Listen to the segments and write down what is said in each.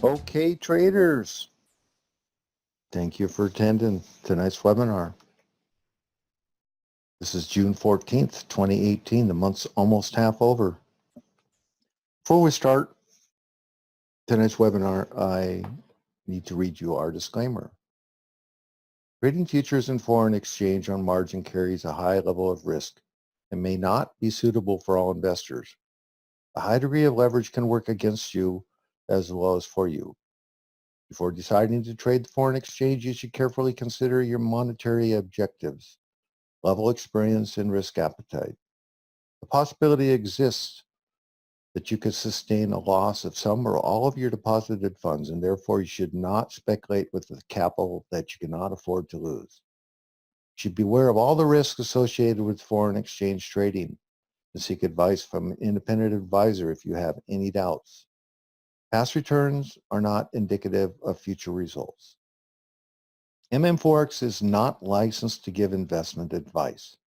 Okay, traders, thank you for attending tonight's webinar. This is June 14th, 2018. The month's almost half over. Before we start tonight's webinar, I need to read you our disclaimer. Trading futures and foreign exchange on margin carries a high level of risk and may not be suitable for all investors. A high degree of leverage can work against you as well as for you. Before deciding to trade the foreign exchange, you should carefully consider your monetary objectives, level experience, and risk appetite. The possibility exists that you could sustain a loss of some or all of your deposited funds, and therefore you should not speculate with the capital that you cannot afford to lose. You should beware of all the risks associated with foreign exchange trading and seek advice from an independent advisor if you have any doubts. Past returns are not indicative of future results. Forex is not licensed to give investment advice.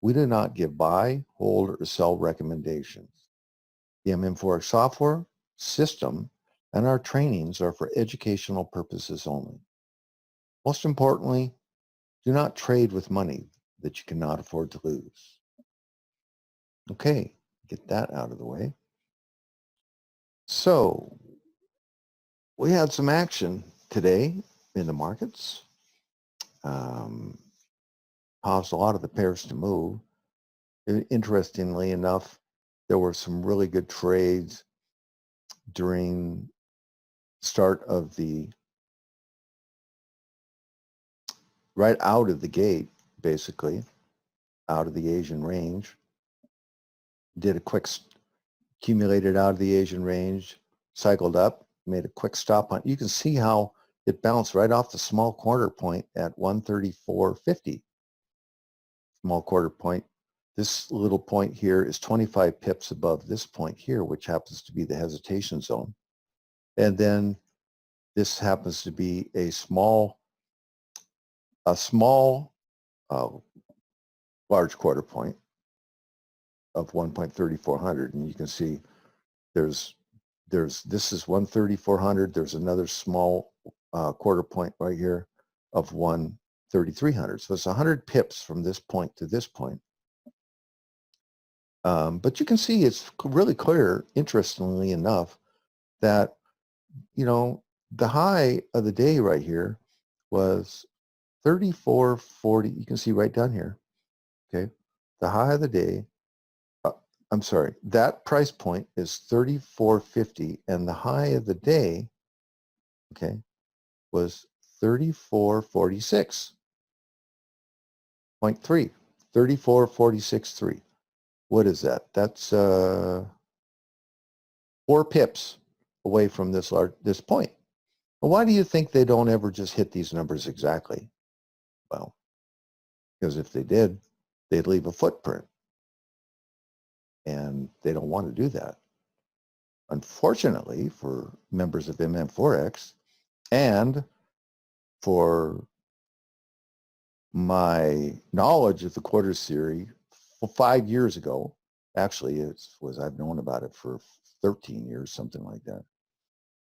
We do not give buy, hold, or sell recommendations. The Forex software, system, and our trainings are for educational purposes only. Most importantly, do not trade with money that you cannot afford to lose. Okay, get that out of the way. So, we had some action today in the markets. Caused a lot of the pairs to move. Interestingly enough, there were some really good trades during start of the right out of the gate, basically out of the Asian range. Did a quick accumulated out of the Asian range, cycled up, made a quick stop on. You can see how it bounced right off the small quarter point at 134.50. Small quarter point. This little point here is 25 pips above this point here, which happens to be the hesitation zone. And then this happens to be a small large quarter point of 1.3400. And you can see this is 13400. There's another small quarter point right here of 13300. So it's 100 pips from this point to this point. But you can see it's really clear, interestingly enough, that, you know, the high of the day right here was 34.40. You can see right down here, okay? The high of the day, I'm sorry, that price point is 34.50, and the high of the day, okay, was 34.46.3, 34.46.3. What is that? That's 4 pips away from this point. Well, why do you think they don't ever just hit these numbers exactly? Well, because if they did, they'd leave a footprint. And they don't want to do that. Unfortunately, for members of Forex and for my knowledge of the quarter series 5 years ago, actually I've known about it for 13 years, something like that.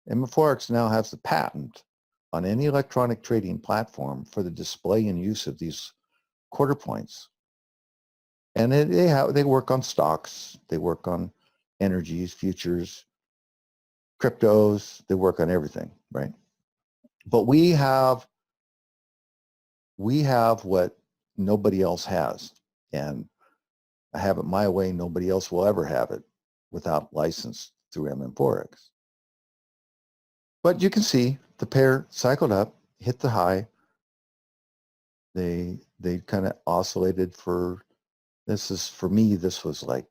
Forex now has the patent on any electronic trading platform for the display and use of these quarter points. And they work on stocks, they work on energies, futures, cryptos, they work on everything, right? But we have what nobody else has. And I have it my way, nobody else will ever have it without license through Forex. But you can see the pair cycled up, hit the high. They kind of oscillated for, for me, this was like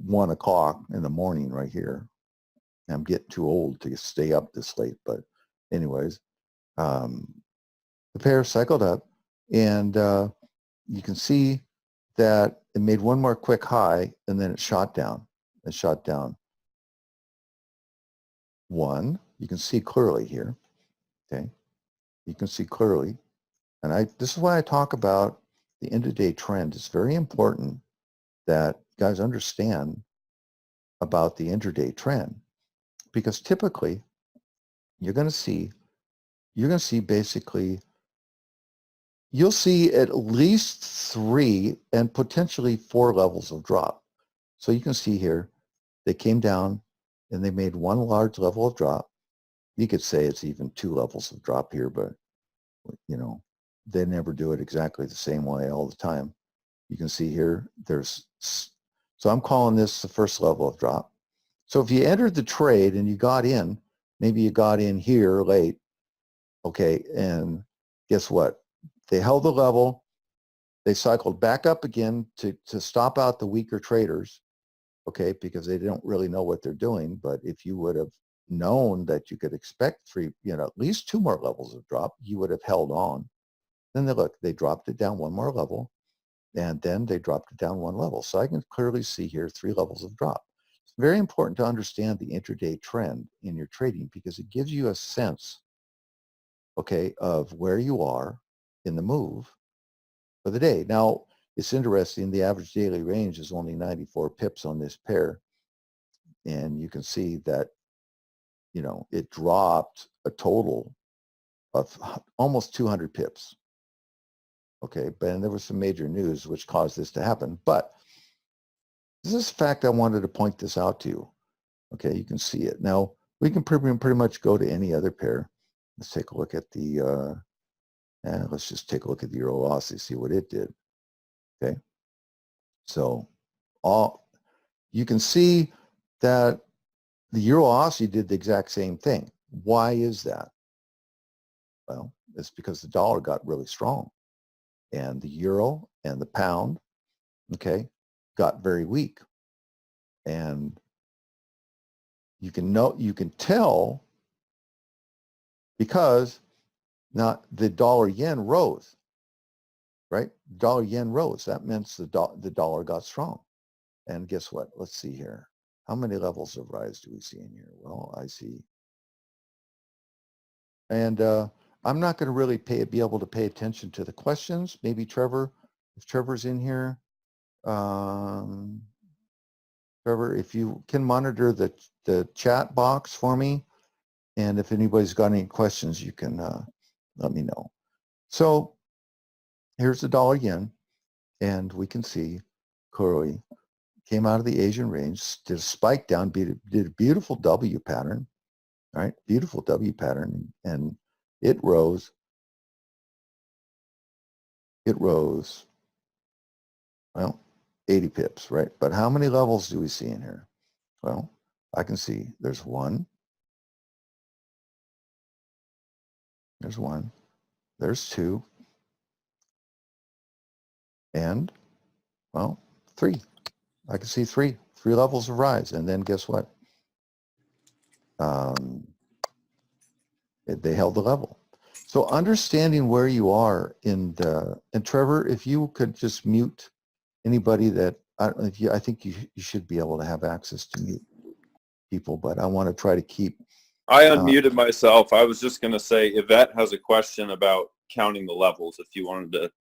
1 o'clock in the morning right here. I'm getting too old to stay up this late, but anyways, the pair cycled up, and you can see that it made one more quick high, and then it shot down. It shot down 1. You can see clearly here, okay? You can see clearly, and this is why I talk about the intraday trend. It's very important that you guys understand about the intraday trend, because typically you're going to see basically, you'll see at least 3 and potentially 4 levels of drop. So you can see here, they came down and they made one large level of drop. You could say it's even 2 levels of drop here, but you know, they never do it exactly the same way all the time. You can see here, so I'm calling this the first level of drop. So if you entered the trade and you got in, maybe you got in here late, okay, and guess what? They held the level, they cycled back up again to stop out the weaker traders, okay, because they don't really know what they're doing. But if you would have known that you could expect at least 2 more levels of drop, you would have held on. Then they dropped it down 1 more level, and then they dropped it down 1 level. So I can clearly see here 3 levels of drop. It's very important to understand the intraday trend in your trading because it gives you a sense, okay, of where you are in the move for the day. Now, it's interesting, the average daily range is only 94 pips on this pair. And you can see that, it dropped a total of almost 200 pips. Okay, but there was some major news which caused this to happen. But this is a fact I wanted to point this out to you. Okay, you can see it. Now, we can pretty much go to any other pair. Let's take a look at the, let's just take a look at the Euro Aussie, see what it did. Okay, so you can see that the Euro Aussie did the exact same thing. Why is that? Well, it's because the dollar got really strong and the euro and the pound, okay, got very weak. And you can tell because not the dollar yen rose, right? Dollar yen rose. That means the dollar got strong. And guess what? Let's see here. How many levels of rise do we see in here? Well, I see. And I'm not going to really be able to pay attention to the questions. Maybe Trevor, if Trevor's in here, Trevor, if you can monitor the chat box for me, and if anybody's got any questions, you can let me know. So here's the dollar yen, and we can see clearly came out of the Asian range, did a spike down, did a beautiful W pattern, right? Beautiful W pattern, and it rose. It rose, well, 80 pips, right? But how many levels do we see in here? Well, I can see there's 1. There's 1. There's 2. And, well, 3. I can see 3 levels of rise. And then guess what? They held the level. So understanding where you are and Trevor, if you could just mute anybody that, I think you should be able to have access to mute people, but I want to try to keep. I unmuted myself. I was just going to say, Yvette has a question about counting the levels if you wanted to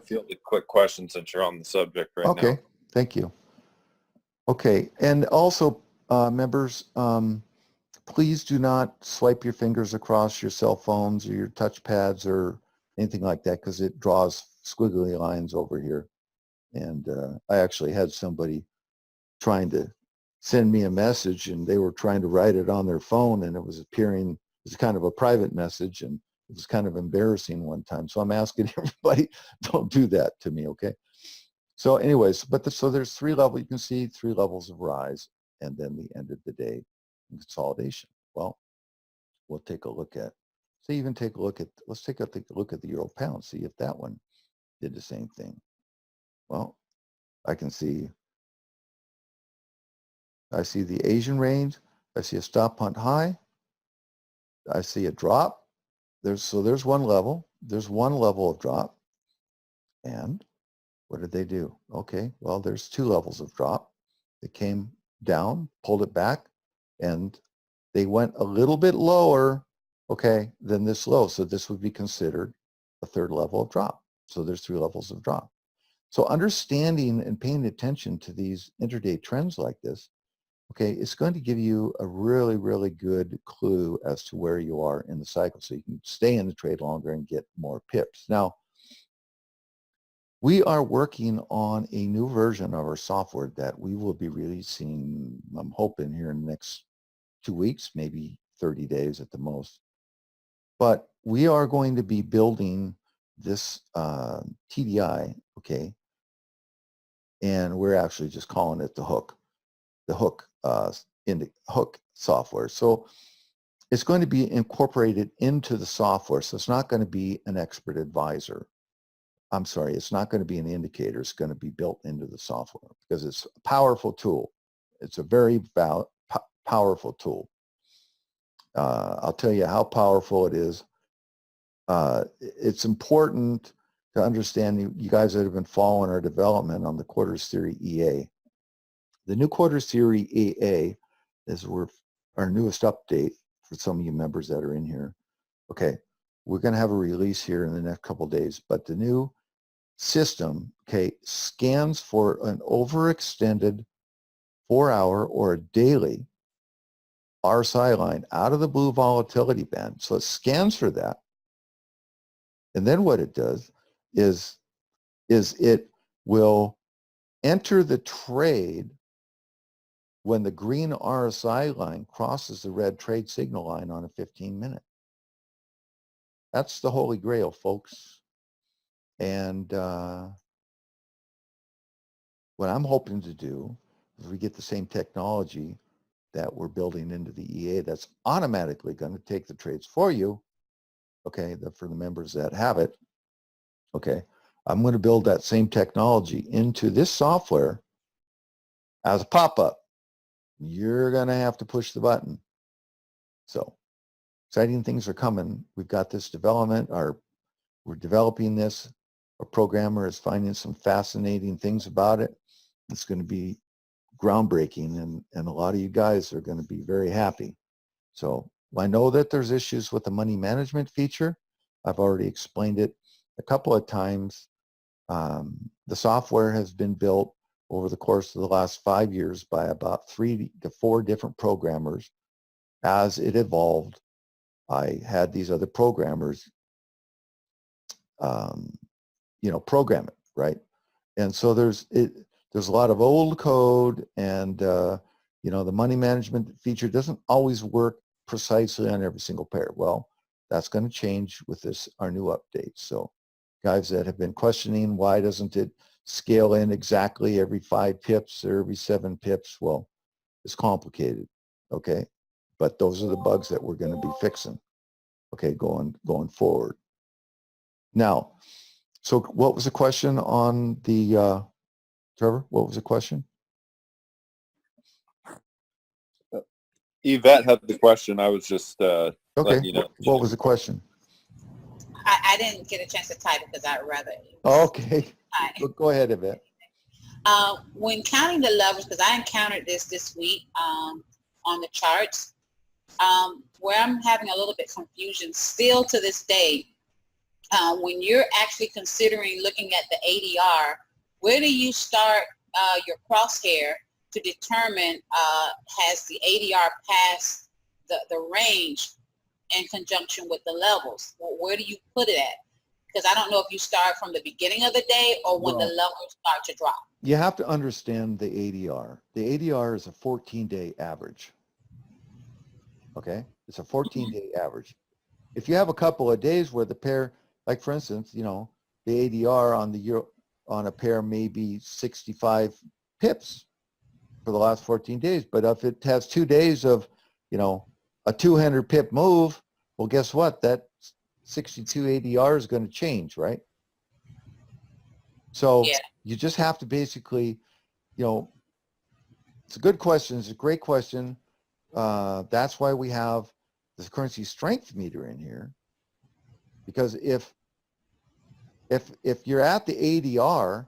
field a quick question since you're on the subject right now. Okay, thank you. Okay, and also members, please do not swipe your fingers across your cell phones or your touch pads or anything like that because it draws squiggly lines over here. And I actually had somebody trying to send me a message and they were trying to write it on their phone and it was appearing as kind of a private message and it was kind of embarrassing one time. So I'm asking everybody, don't do that to me, okay? So anyways, so there's 3 levels, you can see 3 levels of rise and then the end of the day in consolidation. Well, we'll take a look at, let's take a look at the euro pound, see if that one did the same thing. Well, I see the Asian range, I see a stop hunt high, I see a drop. There's 1 level, there's 1 level of drop. And what did they do? Okay, well, there's 2 levels of drop. They came down, pulled it back, and they went a little bit lower, okay, than this low. So this would be considered a 3rd level of drop. So there's 3 levels of drop. So understanding and paying attention to these intraday trends like this okay, it's going to give you a really, really good clue as to where you are in the cycle so you can stay in the trade longer and get more pips. Now, we are working on a new version of our software that we will be releasing, I'm hoping, here in the next 2 weeks, maybe 30 days at the most. But we are going to be building this TDI, okay, and we're actually just calling it the hook in the hook software. So it's going to be incorporated into the software. So it's not going to be an expert advisor. I'm sorry, it's not going to be an indicator. It's going to be built into the software because it's a powerful tool. It's a very powerful tool. I'll tell you how powerful it is. It's important to understand, you guys that have been following our development on the quarters theory EA. The new quarters theory EA is our newest update for some of you members that are in here. Okay, we're going to have a release here in the next couple of days, but the new system, okay, scans for an overextended 4-hour or a daily RSI line out of the blue volatility band. So it scans for that. And then what it does is it will enter the trade when the green RSI line crosses the red trade signal line on a 15-minute. That's the holy grail, folks. And what I'm hoping to do is we get the same technology that we're building into the EA that's automatically going to take the trades for you, okay, for the members that have it, okay. I'm going to build that same technology into this software as a pop-up. You're going to have to push the button. So exciting things are coming. We've got this development, we're developing this. Our programmer is finding some fascinating things about it. It's going to be groundbreaking, and a lot of you guys are going to be very happy. So I know that there's issues with the money management feature. I've already explained it a couple of times. The software has been built over the course of the last 5 years by about 3 to 4 different programmers. As it evolved, I had these other programmers, program it, right? And so there's a lot of old code, and the money management feature doesn't always work precisely on every single pair. Well, that's going to change with our new update. So guys that have been questioning why doesn't it scale in exactly every 5 pips or every 7 pips, well, it's complicated, okay? But those are the bugs that we're going to be fixing, okay, going forward. Now, so what was the question on the, Trevor, what was the question? Yvette had the question. I was just okay. letting you know. What was the question? I didn't get a chance to type it because I'd rather. Okay. Go ahead, Yvette. When counting the levels, because I encountered this week on the charts, where I'm having a little bit confusion still to this day, when you're actually considering looking at the ADR, where do you start your crosshair to determine has the ADR passed the range in conjunction with the levels? Well, where do you put it at? Because I don't know if you start from the beginning of the day or when the levels start to drop. You have to understand the ADR. The ADR is a 14-day average. Okay? It's a 14-day average. If you have a couple of days where the pair, like for instance, the ADR on a pair may be 65 pips for the last 14 days, but if it has 2 days of, a 200 pip move, well, guess what? That 62 ADR is going to change, right? So yeah. You just have to basically, it's a good question. It's a great question. That's why we have this currency strength meter in here, because if you're at the ADR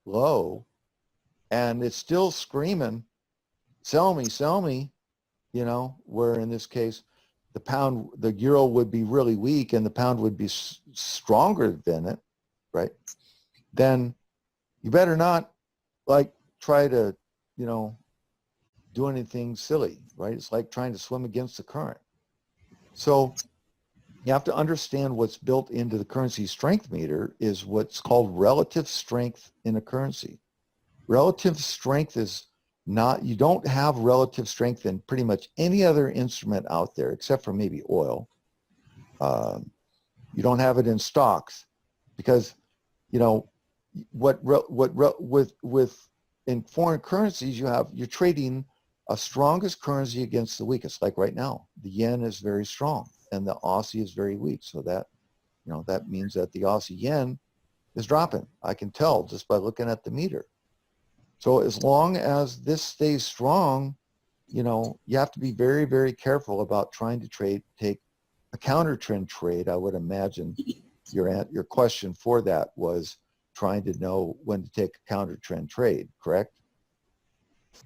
low and it's still screaming, sell me, where in this case, the euro would be really weak and the pound would be stronger than it, right? Then you better not try to, do anything silly, right? It's like trying to swim against the current. So you have to understand what's built into the currency strength meter is what's called relative strength in a currency. Relative strength is not, you don't have relative strength in pretty much any other instrument out there except for maybe oil. You don't have it in stocks because, you know, with in foreign currencies, you're trading a strongest currency against the weakest. Like right now, the yen is very strong and the Aussie is very weak. So that, you know, that means that the Aussie yen is dropping. I can tell just by looking at the meter. So as long as this stays strong, you know, you have to be very, very careful about trying to take a counter trend trade. I would imagine your question for that was trying to know when to take a counter trend trade, correct?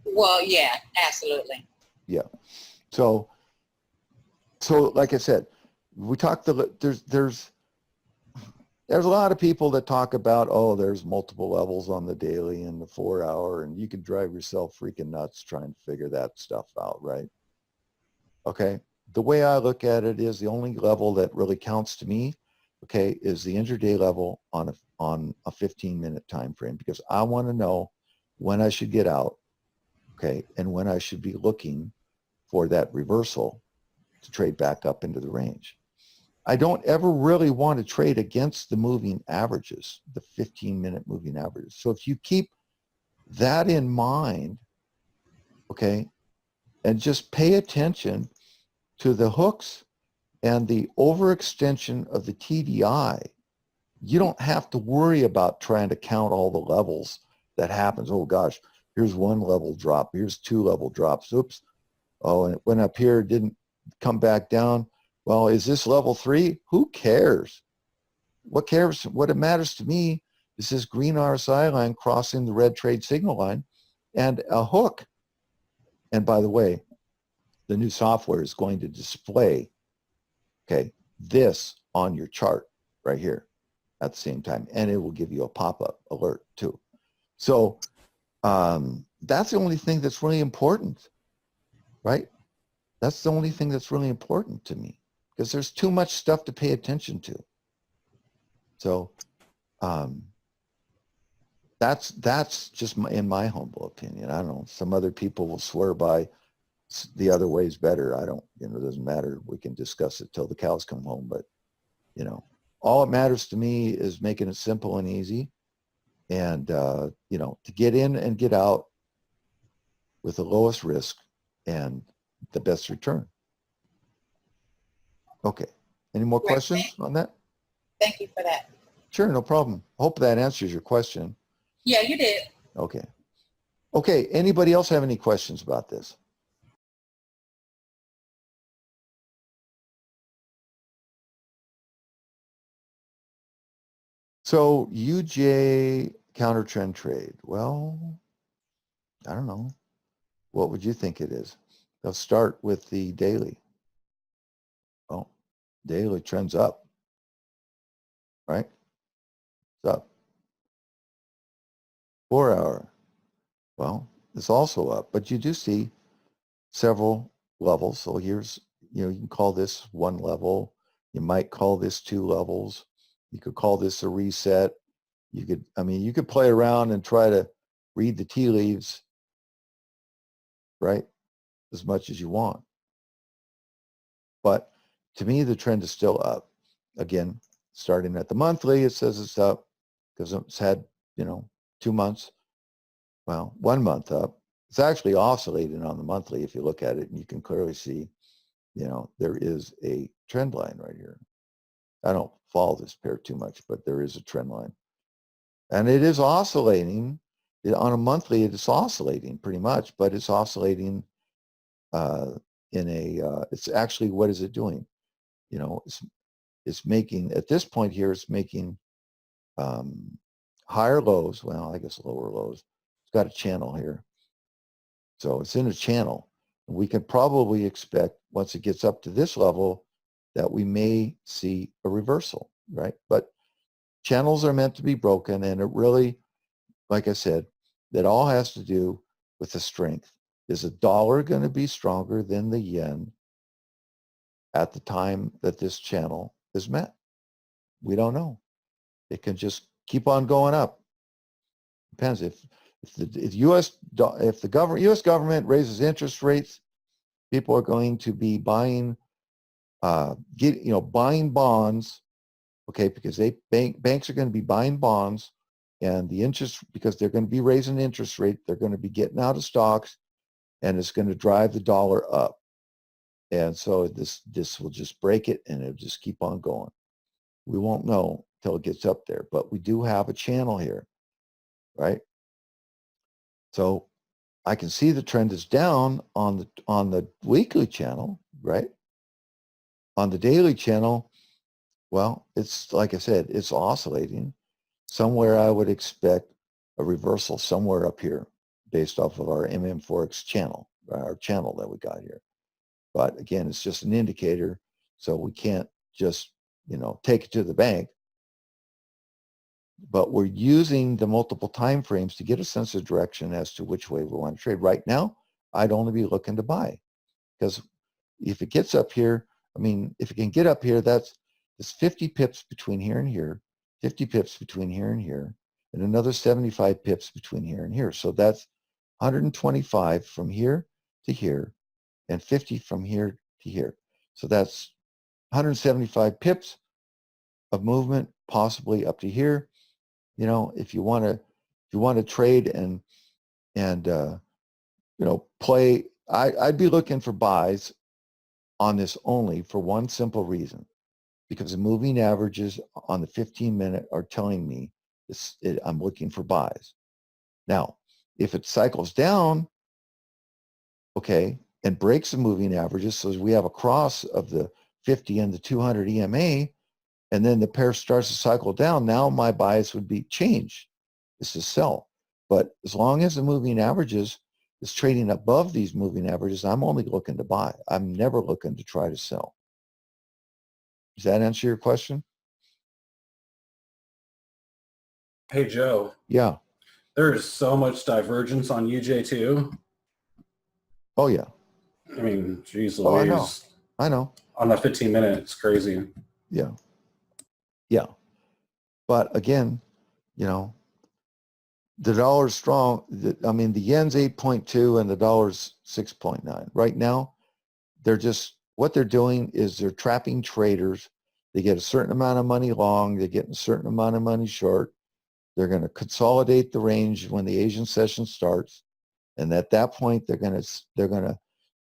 Well, yeah, absolutely. Yeah. So like I said, we talked, there's a lot of people that talk about, oh, there's multiple levels on the daily and the 4 hour, and you can drive yourself freaking nuts trying to figure that stuff out, right? Okay. The way I look at it is the only level that really counts to me, okay, is the intraday level on a 15-minute time frame, because I want to know when I should get out, okay, and when I should be looking for that reversal to trade back up into the range. I don't ever really want to trade against the moving averages, the 15-minute moving averages. So if you keep that in mind, okay, and just pay attention to the hooks and the overextension of the TDI, you don't have to worry about trying to count all the levels that happens. Oh gosh, here's one level drop, here's two level drops. Oops. Oh, and it went up here, didn't come back down. Well, is this level 3? Who cares? What cares? What it matters to me is this green RSI line crossing the red trade signal line and a hook. And by the way, the new software is going to display, okay, this on your chart right here at the same time, and it will give you a pop-up alert too. So that's the only thing that's really important, right? That's the only thing that's really important to me, because there's too much stuff to pay attention to. So that's just in my humble opinion. I don't know. Some other people will swear by the other way's better. I don't, you know, it doesn't matter. We can discuss it till the cows come home. But, you know, all it matters to me is making it simple and easy, and, you know, to get in and get out with the lowest risk and the best return. Okay. Any more questions on that? Thank you for that. Sure, no problem. Hope that answers your question. Yeah, you did. Okay. Okay, anybody else have any questions about this? So UJ counter trend trade. Well, I don't know. What would you think it is? Let's start with the daily. Well, daily trend's up, right? It's up. 4 hour. Well, it's also up, but you do see several levels. So here's, you know, you can call this one level. You might call this 2 levels. You could call this a reset. You could, I mean, you could play around and try to read the tea leaves, right, as much as you want. But to me, the trend is still up. Again, starting at the monthly, it says it's up because it's had, you know, 2 months. Well, 1 month up. It's actually oscillating on the monthly if you look at it, and you can clearly see, you know, there is a trend line right here. I don't follow this pair too much, but there is a trend line. And it is oscillating. On a monthly, it is oscillating pretty much, but it's oscillating it's actually, what is it doing? You know, it's making, at this point here, it's making higher lows. Well, I guess lower lows. It's got a channel here. So it's in a channel. We can probably expect, once it gets up to this level, that we may see a reversal, right? But channels are meant to be broken, and it really, like I said, that all has to do with the strength Is the dollar going to be stronger than the yen at the time that this channel is met? We don't know. It can just keep on going up. Depends if the U.S. government raises interest rates, people are going to be buying buying bonds, okay, because banks are going to be buying bonds, and the interest, because they're going to be raising interest rate, they're going to be getting out of stocks, and it's going to drive the dollar up. And so this will just break it, and it'll just keep on going. We won't know till it gets up there, but we do have a channel here, right? So I can see the trend is down on the weekly channel, right? On the daily channel, well, it's like I said, it's oscillating. Somewhere I would expect a reversal somewhere up here based off of our Forex channel, our channel that we got here. But again, it's just an indicator, so we can't just, take it to the bank. But we're using the multiple time frames to get a sense of direction as to which way we want to trade. Right now, I'd only be looking to buy, because if it gets up here, if it can get up here, that's 50 pips between here and here, 50 pips between here and here, and another 75 pips between here and here. So that's 125 from here to here, and 50 from here to here. So that's 175 pips of movement, possibly up to here. If you want to trade and play, I'd be looking for buys on this only for one simple reason, because the moving averages on the 15-minute are telling me I'm looking for buys. Now, if it cycles down, okay, and breaks the moving averages, so we have a cross of the 50 and the 200 EMA, and then the pair starts to cycle down, now my bias would be changed. This is sell. But as long as the moving averages is trading above these moving averages, I'm only looking to buy. I'm never looking to try to sell. Does that answer your question? Hey, Joe. Yeah. There's so much divergence on UJ2. Oh, yeah. Geez Louise. Oh, I know. On the 15-minute, it's crazy. Yeah. Yeah. But again, the dollar's strong. The yen's 8.2 and the dollar's 6.9. Right now, what they're doing is they're trapping traders. They get a certain amount of money long. They get a certain amount of money short. They're going to consolidate the range when the Asian session starts. And at that point, they're going to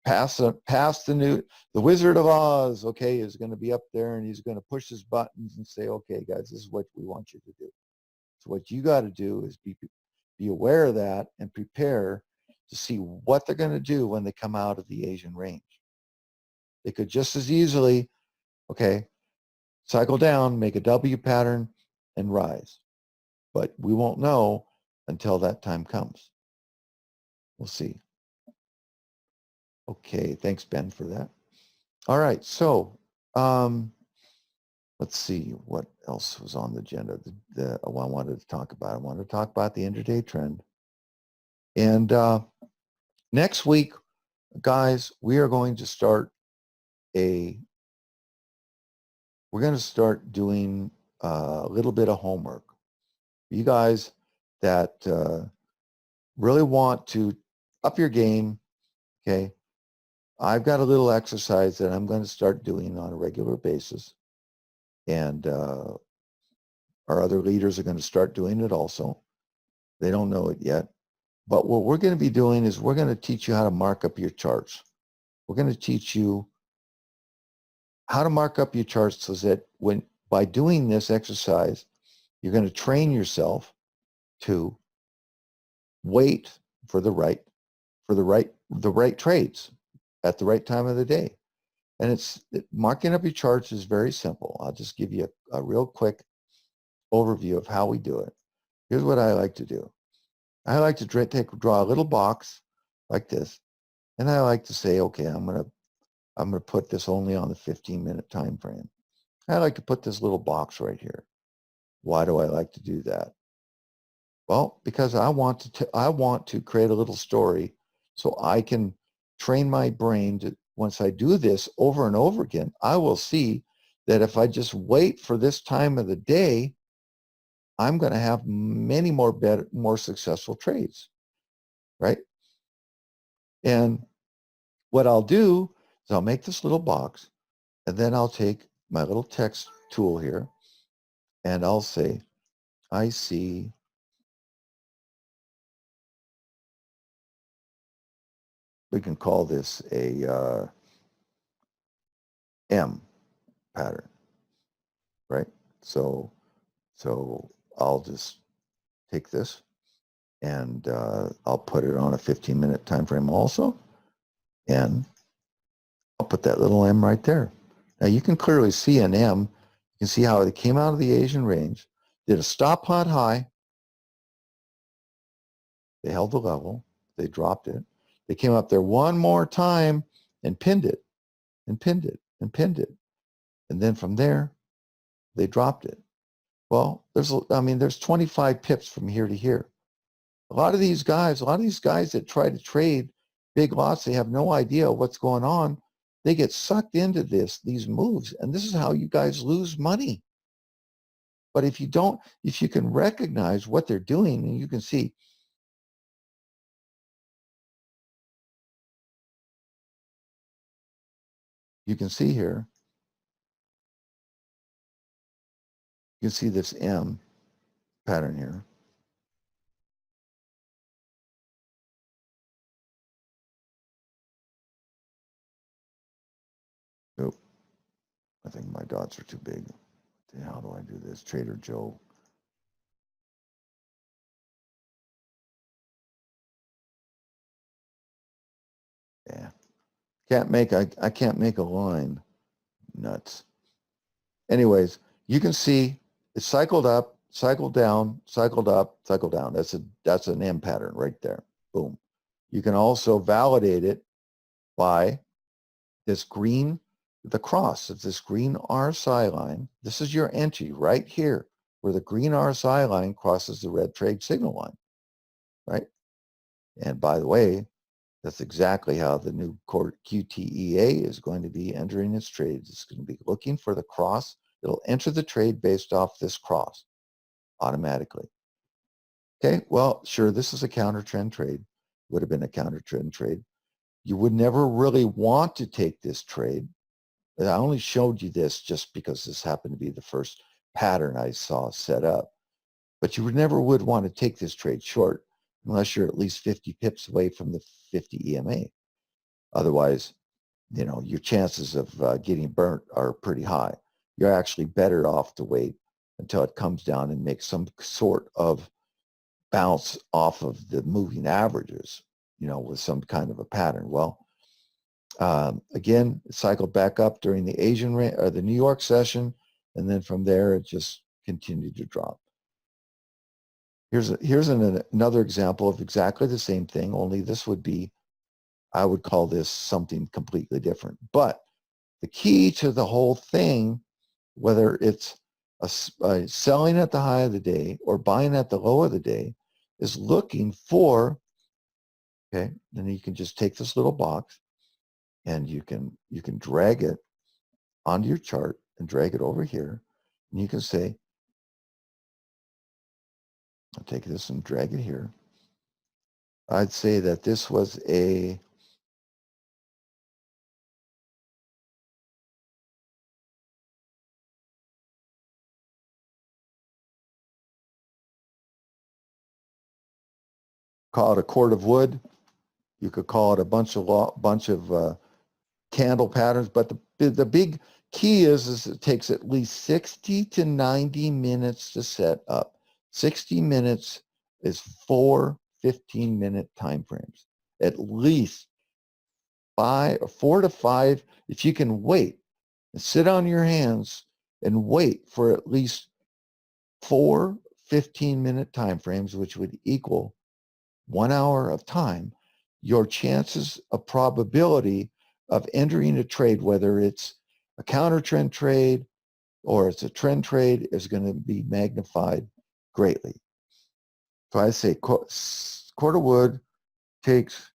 pass the Wizard of Oz, okay, is going to be up there, and he's going to push his buttons and say, okay, guys, this is what we want you to do. So what you got to do is be aware of that and prepare to see what they're going to do when they come out of the Asian range. They could just as easily, okay, cycle down, make a W pattern, and rise. But we won't know until that time comes. We'll see. Okay, thanks, Ben, for that. All right, so let's see what else was on the agenda. I wanted to talk about. I wanted to talk about the intraday trend. And next week, guys, we are going to start doing a little bit of homework. You guys that really want to up your game, okay, I've got a little exercise that I'm going to start doing on a regular basis. And our other leaders are going to start doing it also. They don't know it yet. But what we're going to be doing is we're going to teach you how to mark up your charts. We're going to teach you how to mark up your charts so that by doing this exercise, you're going to train yourself to wait for the right trades at the right time of the day. And marking up your charts is very simple. I'll just give you a real quick overview of how we do it. Here's what I like to do. I like to draw a little box like this, and I like to say, okay, I'm gonna put this only on the 15-minute time frame. I like to put this little box right here. Why do I like to do that? Well, because I want to create a little story So I can train my brain to, once I do this over and over again, I will see that if I just wait for this time of the day, I'm going to have many more successful trades, right? And what I'll do is I'll make this little box, and then I'll take my little text tool here, and I'll say, I see we can call this a M pattern, right? So I'll just take this and I'll put it on a 15-minute time frame also, and I'll put that little M right there. Now you can clearly see an M. You can see how it came out of the Asian range, did a stop hot high, they held the level, they dropped it, they came up there one more time and pinned it, and pinned it, and pinned it. And then from there, they dropped it. Well, there's 25 pips from here to here. A lot of these guys that try to trade big lots, they have no idea what's going on. They get sucked into these moves, and this is how you guys lose money. But if you can recognize what they're doing, and you can see, here, you can see this M pattern here. Nope. I think my dots are too big. How do I do this? Trader Joe. Yeah. I can't make a line. Nuts. Anyways, you can see it cycled up, cycled down, cycled up, cycled down. That's an M pattern right there. Boom. You can also validate it by this green, the cross of this green RSI line. This is your entry right here, where the green RSI line crosses the red trade signal line, right? And by the way, that's exactly how the new QTEA is going to be entering its trades. It's going to be looking for the cross. It'll enter the trade based off this cross automatically. Okay, well, sure, this is a counter trend trade. Would have been a counter trend trade. You would never really want to take this trade. I only showed you this just because this happened to be the first pattern I saw set up. But you would never want to take this trade short unless you're at least 50 pips away from the 50 EMA. Otherwise, your chances of getting burnt are pretty high. You're actually better off to wait until it comes down and makes some sort of bounce off of the moving averages, with some kind of a pattern. Well, again, it cycled back up during the the New York session, and then from there it just continued to drop. Here's another example of exactly the same thing, only this would be, I would call this something completely different. But the key to the whole thing, whether it's selling at the high of the day or buying at the low of the day, is looking for, okay, then you can just take this little box and you can drag it onto your chart and drag it over here. And you can say, I'll take this and drag it here. I'd say that this was a call it a cord of wood. You could call it a bunch of candle patterns, but the big key is it takes at least 60 to 90 minutes to set up. 60 minutes is 4 15-minute time frames. At least 4 to 5, if you can wait and sit on your hands and wait for at least 4 15-minute time frames, which would equal 1 hour of time, your chances of probability of entering a trade, whether it's a counter trend trade or it's a trend trade, is going to be magnified greatly. So I say cord of wood takes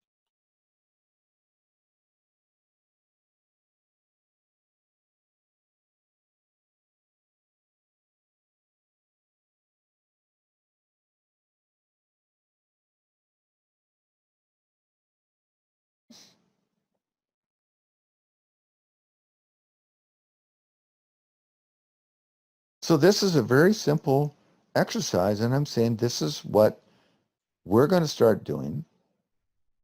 So this is a very simple exercise, and I'm saying this is what we're going to start doing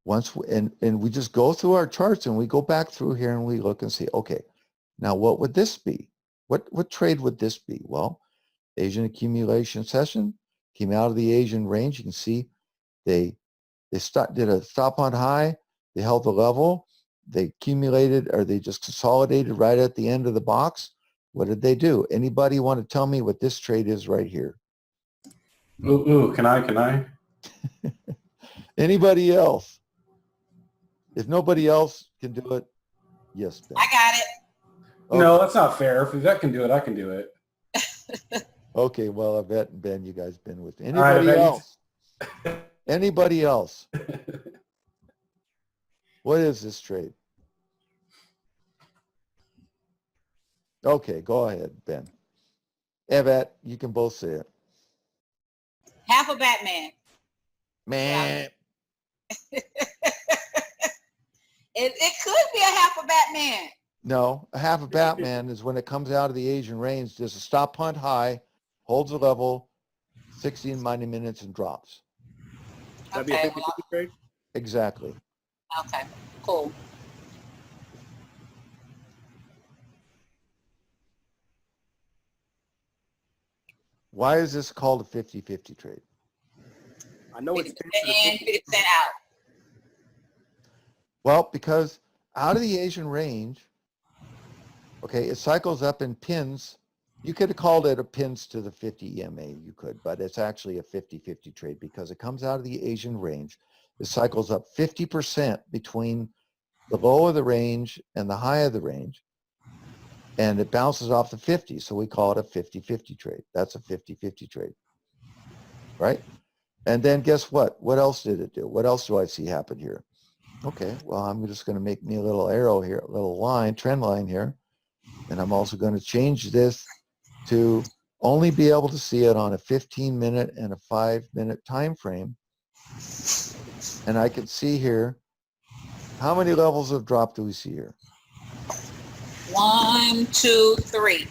once and we just go through our charts and we go back through here and we look and see, okay, now what would this be? What trade would this be? Well, Asian accumulation session came out of the Asian range. You can see they did a stop on high, they held the level, they accumulated, or they just consolidated right at the end of the box. What did they do? Anybody want to tell me what this trade is right here? Ooh, can I? Anybody else? If nobody else can do it, yes, Ben. I got it. Okay. No, that's not fair. If Yvette can do it, I can do it. Okay, well, Yvette and Ben, you guys been with me. All right, Anybody Yvette, else? Anybody else? What is this trade? Okay, go ahead, Ben. Yvette, you can both say it. Half a Batman. Man. It could be a half a Batman. No, a half a Batman is when it comes out of the Asian range, there's a stop punt high, holds a level, 60 and 90 minutes and drops. That'd be a 50-50 trade? Exactly. Okay, cool. Why is this called a 50-50 trade? I know it's 50% in, 50% out. Well, because out of the Asian range, okay, it cycles up in pins. You could have called it a pins to the 50 EMA, you could, but it's actually a 50-50 trade because it comes out of the Asian range. It cycles up 50% between the low of the range and the high of the range, and it bounces off the 50, so we call it a 50-50 trade. That's a 50-50 trade, right? And then guess what? What else did it do? What else do I see happen here? Okay, well, I'm just going to make me a little arrow here, a little line, trend line here. And I'm also going to change this to only be able to see it on a 15-minute and a 5-minute time frame. And I can see here, how many levels of drop do we see here? 1, 2, 3.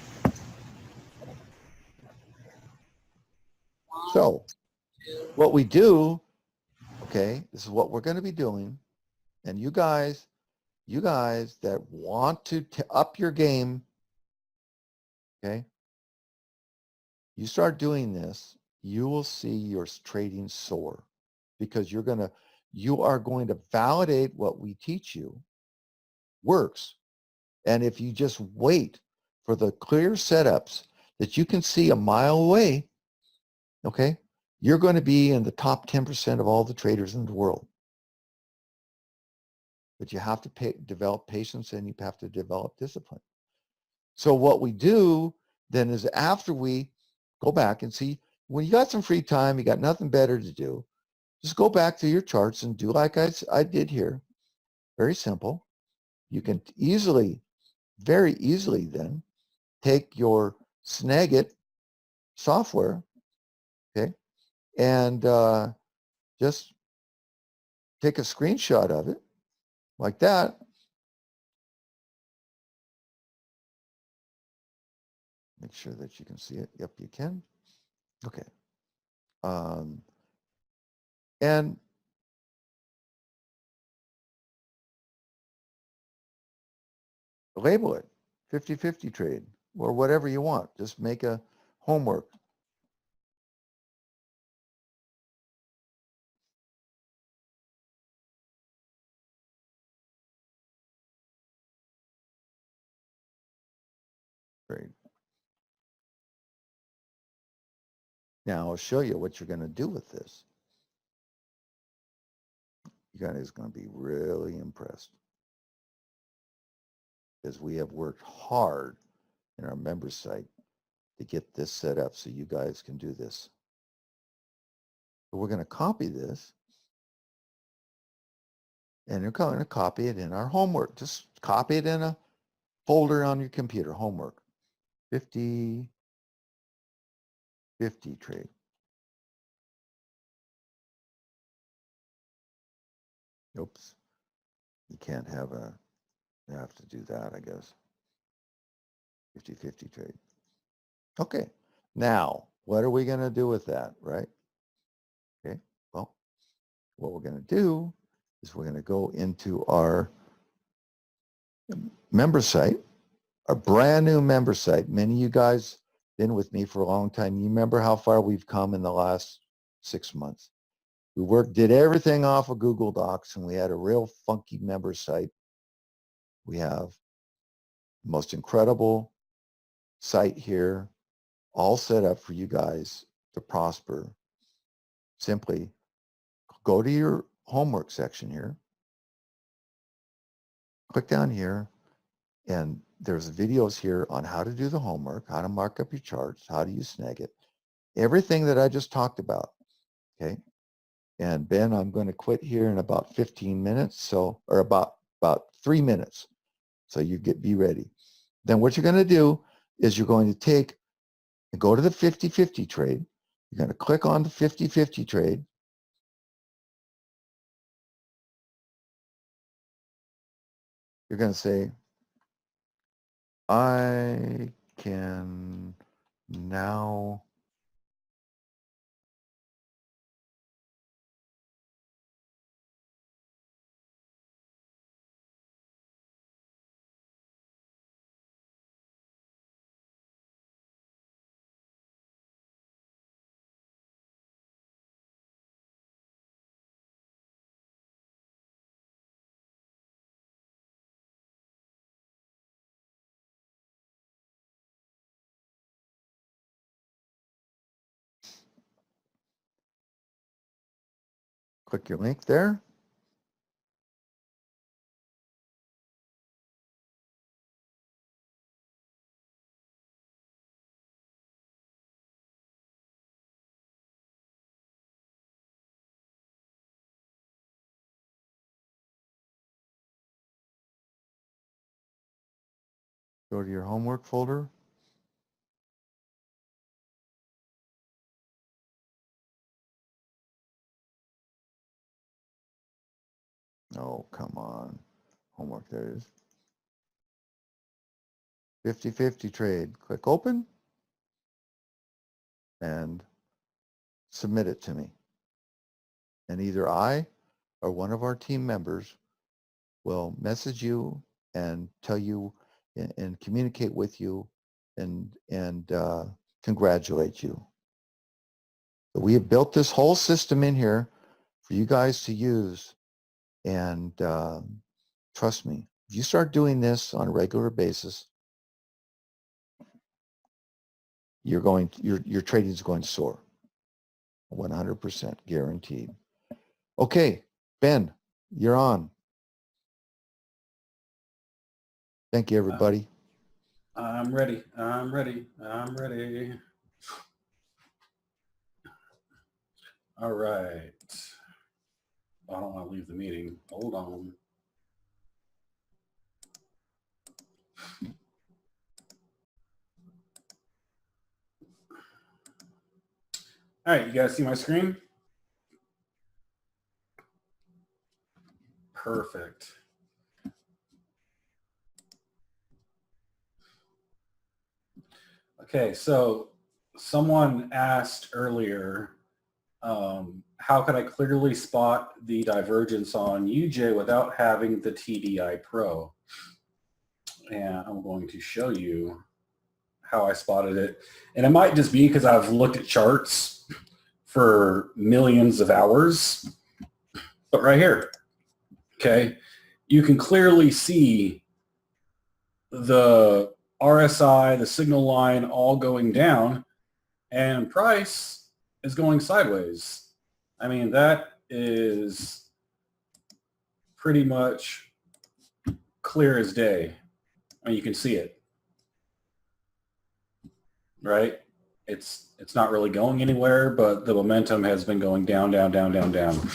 So what we do, okay, this is what we're going to be doing. And you guys that want to up your game, okay, you start doing this, you will see your trading soar because you are going to validate what we teach you works. And if you just wait for the clear setups that you can see a mile away, okay, you're going to be in the top 10% of all the traders in the world. But you have to develop patience and you have to develop discipline. So what we do then is after we go back and see, when you got some free time, you got nothing better to do, just go back to your charts and do like I did here. Very simple. You can very easily then take your Snagit software, okay, and just take a screenshot of it like that. Make sure that you can see it. Yep, you can. Okay. And label it 50-50 trade or whatever you want. Just make a homework. Trade. Now I'll show you what you're going to do with this. You guys are going to be really impressed because we have worked hard in our member site to get this set up so you guys can do this. But we're going to copy this and you're going to copy it in our homework. Just copy it in a folder on your computer, homework. 50-50 trade. Oops. You can't have you have to do that, I guess. 50-50 trade. Okay. Now, what are we going to do with that, right? Okay, well, what we're going to do is we're going to go into our member site, our brand new member site. Many of you guys been with me for a long time. You remember how far we've come in the last 6 months. We did everything off of Google Docs, and we had a real funky member site. We have the most incredible site here, all set up for you guys to prosper. Simply go to your homework section here, click down here, and there's videos here on how to do the homework, how to mark up your charts, how to use Snagit, everything that I just talked about, okay? And Ben, I'm going to quit here in about 15 minutes, or about 3 minutes. So be ready. Then what you're going to do is you're going to take and go to the 50-50 trade. You're going to click on the 50-50 trade. You're going to say, I can now click your link there. Go to your homework folder. Oh, come on. Homework, there it is. 50-50 trade. Click open and submit it to me. And either I or one of our team members will message you and tell you and communicate with you and congratulate you. So we have built this whole system in here for you guys to use, and trust me, if you start doing this on a regular basis, your trading is going to soar, 100% guaranteed. Okay, Ben, you're on. Thank you, everybody. I'm ready. I'm ready. I'm ready. All right. I don't want to leave the meeting. Hold on. All right, you guys see my screen? Perfect. Okay, so someone asked earlier, how could I clearly spot the divergence on UJ without having the TDI Pro? And I'm going to show you how I spotted it. And it might just be because I've looked at charts for millions of hours, but right here, okay, you can clearly see the RSI, the signal line all going down, and price is going sideways. I mean, that is pretty much clear as day. I mean, you can see it, right? It's not really going anywhere, but the momentum has been going down, down, down, down, down.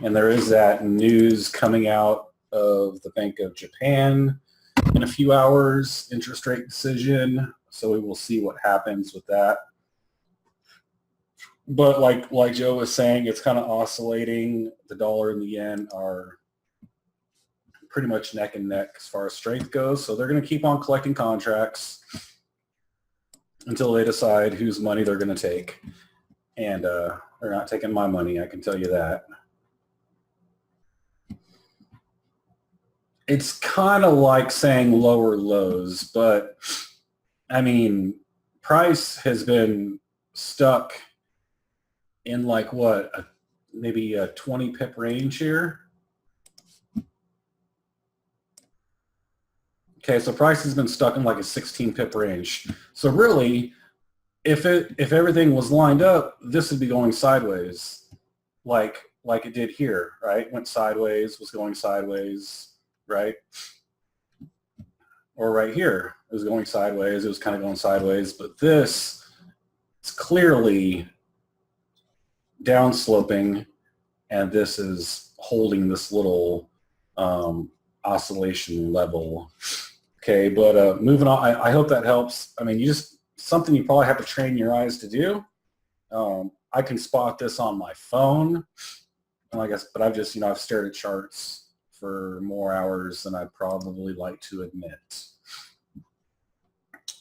And there is that news coming out of the Bank of Japan in a few hours, interest rate decision. So we will see what happens with that. But like Joe was saying, it's kind of oscillating. The dollar and the yen are pretty much neck and neck as far as strength goes. So they're going to keep on collecting contracts. until they decide whose money they're going to take. And they're not taking my money, I can tell you that. It's kind of like saying lower lows, but I mean, price has been stuck in like what, maybe a 20 pip range here. Okay, so price has been stuck in like a 16 pip range. So really, if everything was lined up, this would be going sideways, like it did here, right? Went sideways, was going sideways, right? Or right here, it was going sideways, it was kind of going sideways, but this is clearly downsloping, and this is holding this little oscillation level. Okay, but moving on, I hope that helps. I mean, something you probably have to train your eyes to do. I can spot this on my phone, and but I've stared at charts for more hours than I'd probably like to admit.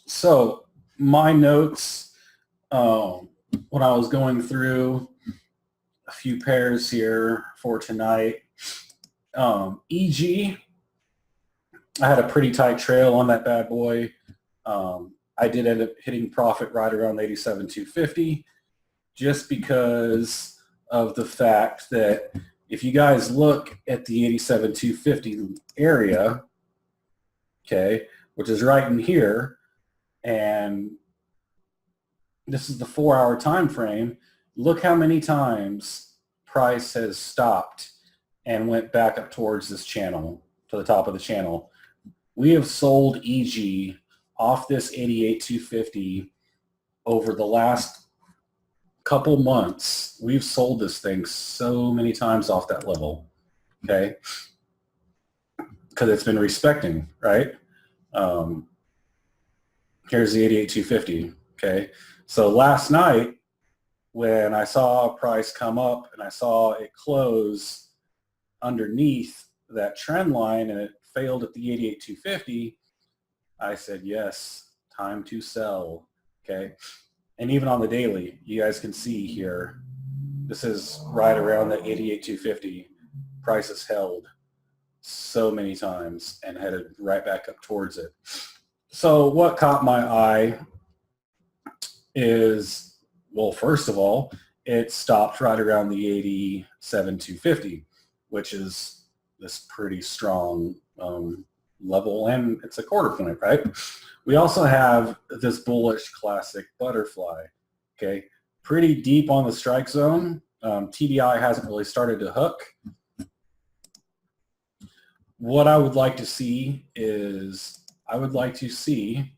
So my notes, when I was going through a few pairs here for tonight, EG, I had a pretty tight trail on that bad boy. I did end up hitting profit right around 87,250, just because of the fact that if you guys look at the 87,250 area, okay, which is right in here, and this is the 4-hour time frame, look how many times price has stopped and went back up towards this channel, to the top of the channel. We have sold EG off this 88,250 over the last couple months. We've sold this thing so many times off that level, okay? Because it's been respecting, right? Here's the 88,250, okay? So last night, when I saw price come up and I saw it close underneath that trend line and it failed at the 88,250, I said, yes, time to sell, okay? And even on the daily, you guys can see here, this is right around the 88,250. Price is held so many times and headed right back up towards it. So what caught my eye is, well, first of all, it stopped right around the 87,250, which is this pretty strong level, and it's a quarter point, right? We also have this bullish classic butterfly, okay? Pretty deep on the strike zone. TDI hasn't really started to hook. What I would like to see is, I would like to see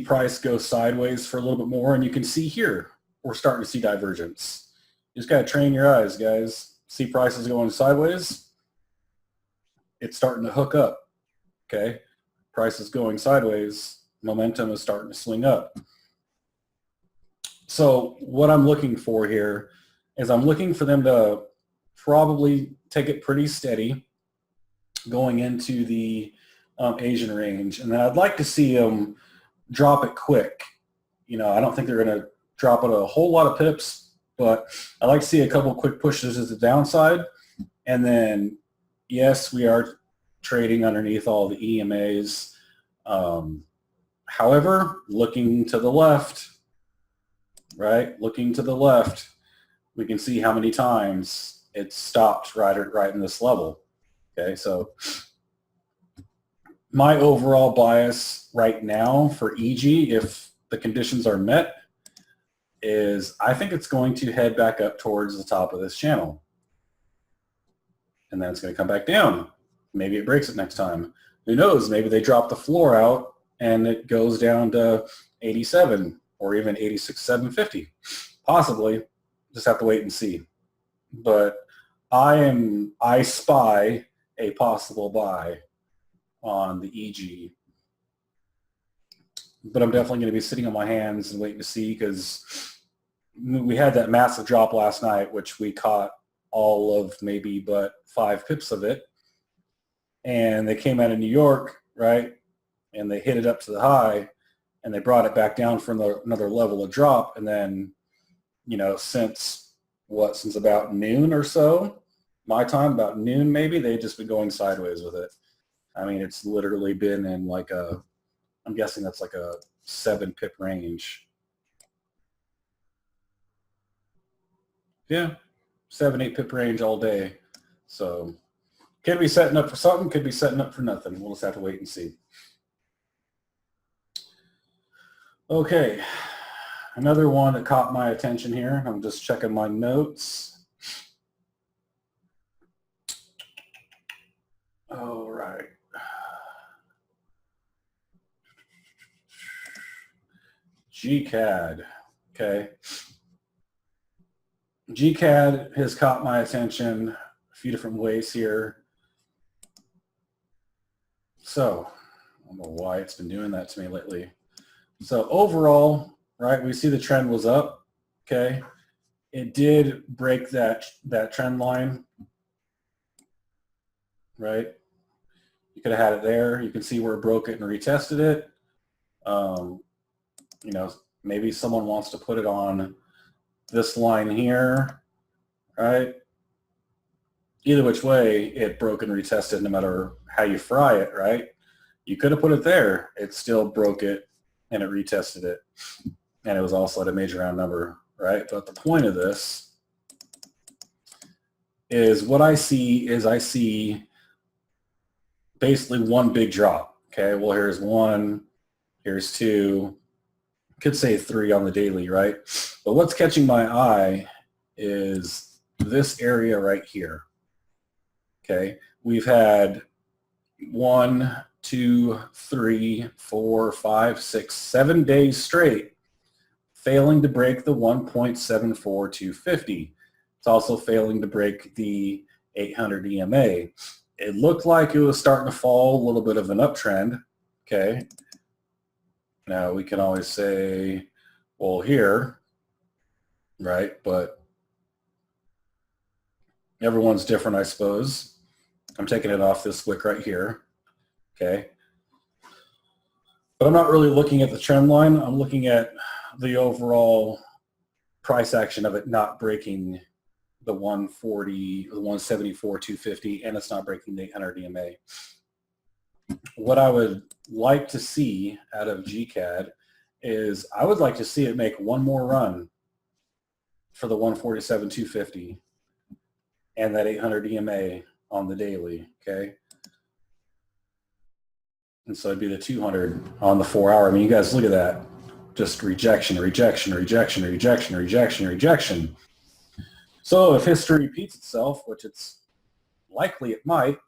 price go sideways for a little bit more, and you can see here, we're starting to see divergence. You just gotta train your eyes, guys. See prices going sideways, it's starting to hook up, okay? Price is going sideways, momentum is starting to swing up. So what I'm looking for here is I'm looking for them to probably take it pretty steady going into the Asian range. And then I'd like to see them drop it quick. You know, I don't think they're going to drop it a whole lot of pips, but I'd like to see a couple quick pushes to the downside. And then, yes, we are trading underneath all the EMAs. However, looking to the left, right? Looking to the left, we can see how many times it stopped right in this level. Okay, so my overall bias right now for EG, if the conditions are met, is I think it's going to head back up towards the top of this channel. And then it's going to come back down. Maybe it breaks it next time. Who knows? Maybe they drop the floor out and it goes down to 87 or even 86,750. Possibly. Just have to wait and see. But I spy a possible buy on the EG. But I'm definitely going to be sitting on my hands and waiting to see, because we had that massive drop last night, which we caught all of maybe but 5 pips of it. And they came out of New York, right? and they hit it up to the high, and they brought it back down for another level of drop, and then, you know, since about noon or so, my time, about noon maybe, they've just been going sideways with it. I mean, it's literally been in like I'm guessing that's like a 7 pip range. Yeah, 7, 8 pip range all day. So could be setting up for something, could be setting up for nothing. We'll just have to wait and see. Okay, another one that caught my attention here. I'm just checking my notes. All right. GCAD, okay. GCAD has caught my attention a few different ways here. So, I don't know why it's been doing that to me lately. So overall, right, we see the trend was up, okay. It did break that trend line, right? You could have had it there. You can see where it broke it and retested it. You know, maybe someone wants to put it on this line here, right? Either which way, it broke and retested no matter how you fry it, right? You could have put it there. It still broke it and it retested it. And it was also at a major round number, right? But the point of this is what I see is I see basically one big drop. Okay, well, here's 1, here's 2, could say 3 on the daily, right? But what's catching my eye is this area right here. Okay, we've had 1, 2, 3, 4, 5, 6, 7 days straight failing to break the 1.74250. It's also failing to break the 800 EMA. It looked like it was starting to fall, a little bit of an uptrend, okay? Now we can always say, well, here, right? But everyone's different, I suppose. I'm taking it off this wick right here, okay? But I'm not really looking at the trend line. I'm looking at the overall price action of it not breaking the 140, the 174, 250, and it's not breaking the 800 EMA. What I would like to see out of GCAD is I would like to see it make one more run for the 147, 250 and that 800 EMA on the daily, okay? And so it'd be the 200 on the 4 hour. I mean, you guys look at that. Just rejection, rejection, rejection, rejection, rejection, rejection. So if history repeats itself, which it's likely it might,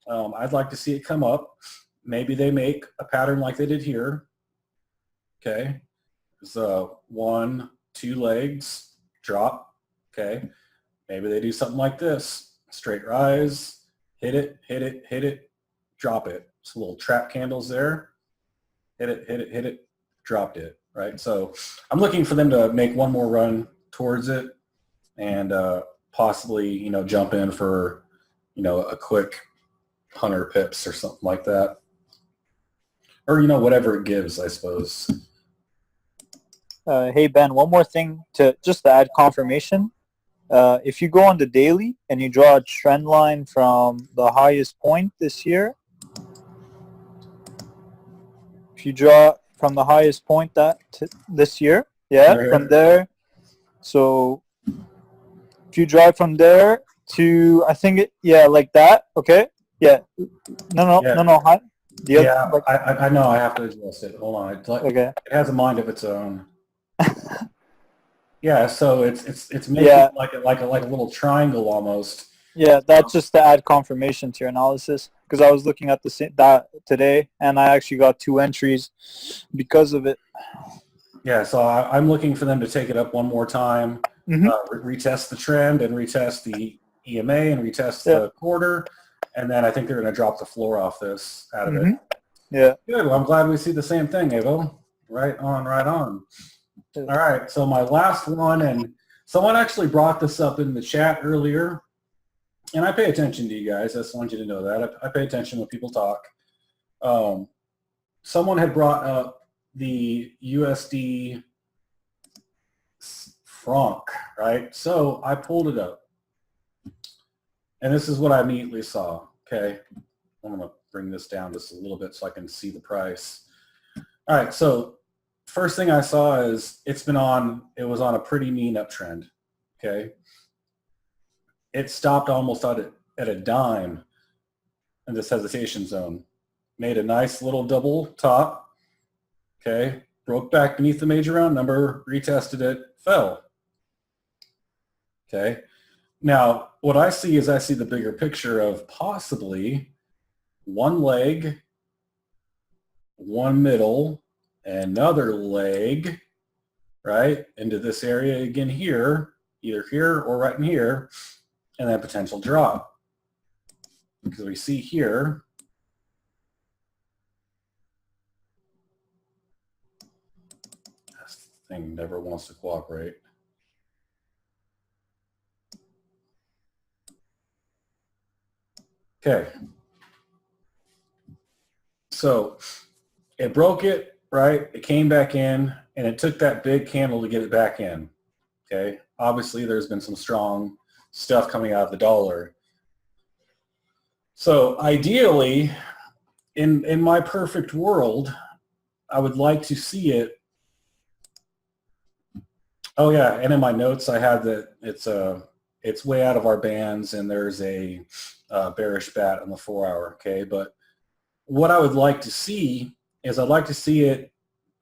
I'd like to see it come up. Maybe they make a pattern like they did here. Okay. So 1, 2 legs, drop. Okay. Maybe they do something like this. Straight rise, hit it, hit it, hit it, drop it. Some little trap candles there. Hit it, hit it, hit it, dropped it. Right. So I'm looking for them to make one more run towards it and possibly, you know, jump in for, you know, a quick 100 pips or something like that. Or, you know, whatever it gives, I suppose. Hey, Ben, one more thing to add confirmation. If you go on the daily and you draw a trend line from the highest point this year, if you draw from the highest point this year, yeah, Right. from there, so if you draw from there to, I think it, yeah, like that, okay, yeah, no, hi. Yeah, I know I have to adjust it. Hold on. Okay. It has a mind of its own. Yeah, so it's making like a little triangle almost. Yeah, that's just to add confirmation to your analysis, because I was looking at that today and I actually got 2 entries because of it. Yeah, so I'm looking for them to take it up one more time, retest the trend and retest the EMA and retest the quarter, and then I think they're going to drop the floor off this out of it. Yeah. Good. Well, I'm glad we see the same thing, Evo. Right on, right on. All right, so my last one, and someone actually brought this up in the chat earlier, and I pay attention to you guys. I just want you to know that. I pay attention when people talk. someone had brought up the USD franc, right? So I pulled it up. And this is what I immediately saw, okay? I'm going to bring this down just a little bit so I can see the price. All right, so first thing I saw is it was on a pretty mean uptrend, okay? It stopped almost at a dime in this hesitation zone. Made a nice little double top, okay? Broke back beneath the major round number, retested it, fell, okay? Now, what I see is I see the bigger picture of possibly one leg, one middle, another leg, right, into this area again here, either here or right in here, and then potential drop. Because we see here, this thing never wants to cooperate. Okay. So it broke it, right? It came back in, and it took that big candle to get it back in. Okay. Obviously, there's been some strong stuff coming out of the dollar. So ideally, in my perfect world, I would like to see it. Oh yeah, and in my notes I had that it's way out of our bands, and there's a bearish bat on the 4 hour. Okay, but what I would like to see is I'd like to see it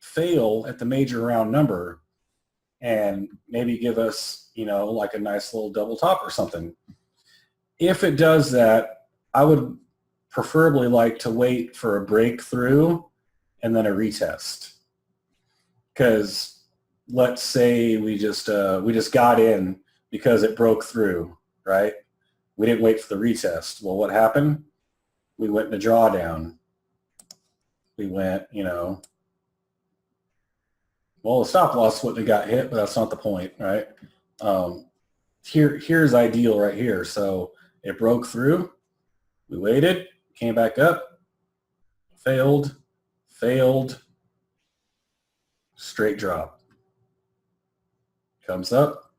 fail at the major round number and maybe give us, you know, like a nice little double top or something. If it does that, I would preferably like to wait for a breakthrough and then a retest. Because let's say we just got in because it broke through, right? We didn't wait for the retest. Well, what happened? We went into drawdown. We went, you know, well, the stop loss wouldn't have got hit, but that's not the point, right? Here's ideal right here. So it broke through. We waited, came back up, failed, straight drop. Comes up,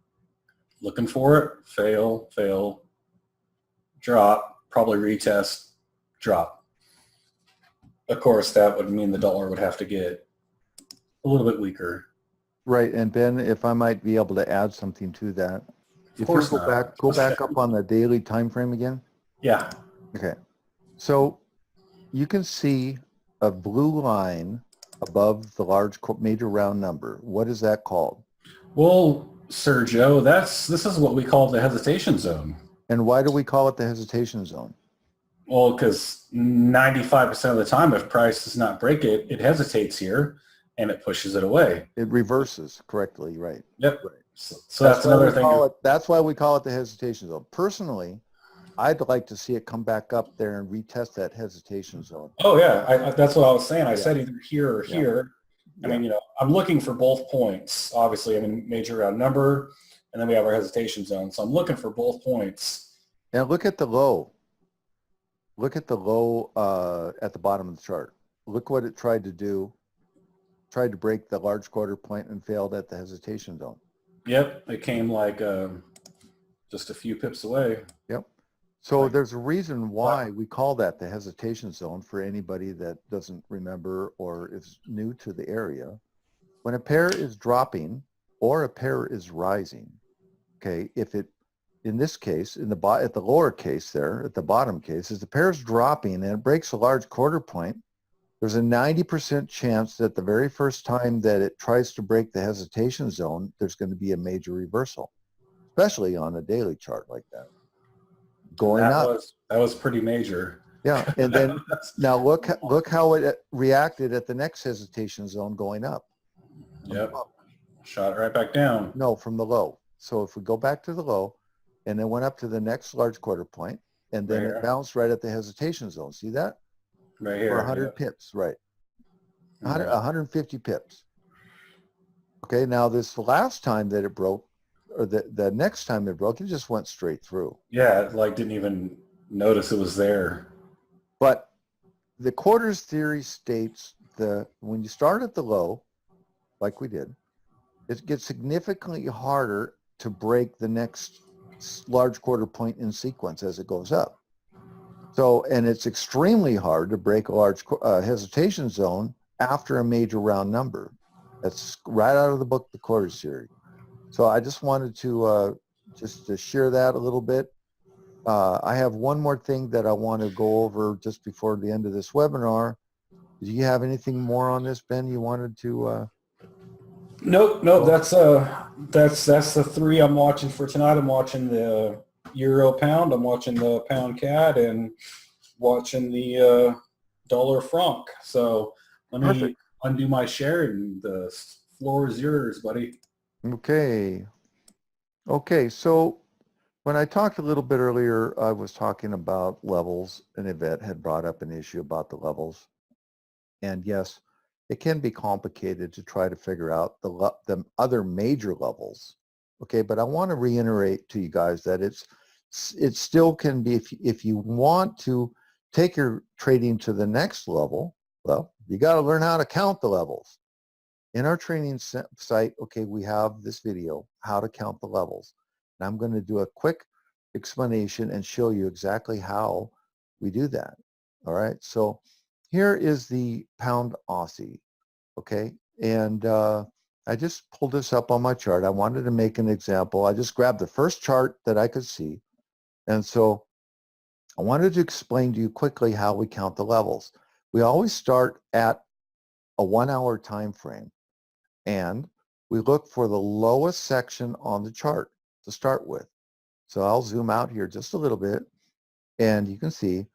looking for it, fail, drop, probably retest, drop. Of course, that would mean the dollar would have to get a little bit weaker. Right, and Ben, if I might be able to add something to that. Of course not. Go back up on the daily time frame again. Yeah. Okay. So you can see a blue line above the large major round number. What is that called? Well, Sergio, this is what we call the hesitation zone. And why do we call it the hesitation zone? Well, because 95% of the time, if price does not break it, it hesitates here and it pushes it away. It reverses correctly, right? Yep. Right. So that's another thing. That's why we call it the hesitation zone. Personally, I'd like to see it come back up there and retest that hesitation zone. Oh yeah, that's what I was saying. I said either here or here. I mean, you know, I'm looking for both points. Obviously, I mean, major round number, and then we have our hesitation zone. So I'm looking for both points. And look at the low. Look at the low at the bottom of the chart. Look what it tried to do. Tried to break the large quarter point and failed at the hesitation zone. Yep, it came like just a few pips away. Yep. So there's a reason why we call that the hesitation zone for anybody that doesn't remember or is new to the area. When a pair is dropping or a pair is rising, okay, if it, in this case, at the lower case there, at the bottom case, if the pair is dropping and it breaks a large quarter point, there's a 90% chance that the very first time that it tries to break the hesitation zone, there's going to be a major reversal, especially on a daily chart like that. Going up. That was pretty major. Yeah, and then now look how it reacted at the next hesitation zone going up. Yep. Shot it right back down. No, from the low. So if we go back to the low, and then went up to the next large quarter point, and then it bounced right at the hesitation zone. See that? Right here. For 100 pips, right? 150 pips. Okay, now this last time that it broke, or the next time it broke, it just went straight through. Yeah, it like didn't even notice it was there. But the quarters theory states when you start at the low, like we did, it gets significantly harder to break the next large quarter point in sequence as it goes up. So, and it's extremely hard to break a large hesitation zone after a major round number. That's right out of the book, The Quarter Series. So I just wanted to just to share that a little bit. I have one more thing that I want to go over just before the end of this webinar. Do you have anything more on this, Ben, you wanted to? Nope. That's the three I'm watching for tonight. I'm watching the Euro Pound. I'm watching the Pound CAD and watching the dollar franc. So let me undo my share and the floor is yours, buddy. Okay. Okay. So when I talked a little bit earlier, I was talking about levels, and Yvette had brought up an issue about the levels. And yes, it can be complicated to try to figure out the other major levels. Okay, but I want to reiterate to you guys that it still can be, if you want to take your trading to the next level, well, you got to learn how to count the levels. In our training site, okay, we have this video, how to count the levels. And I'm going to do a quick explanation and show you exactly how we do that. All right, so here is the pound Aussie, okay? And I just pulled this up on my chart. I wanted to make an example. I just grabbed the first chart that I could see. And so I wanted to explain to you quickly how we count the levels. We always start at a 1 hour time frame. And we look for the lowest section on the chart to start with. So I'll zoom out here just a little bit, and you can see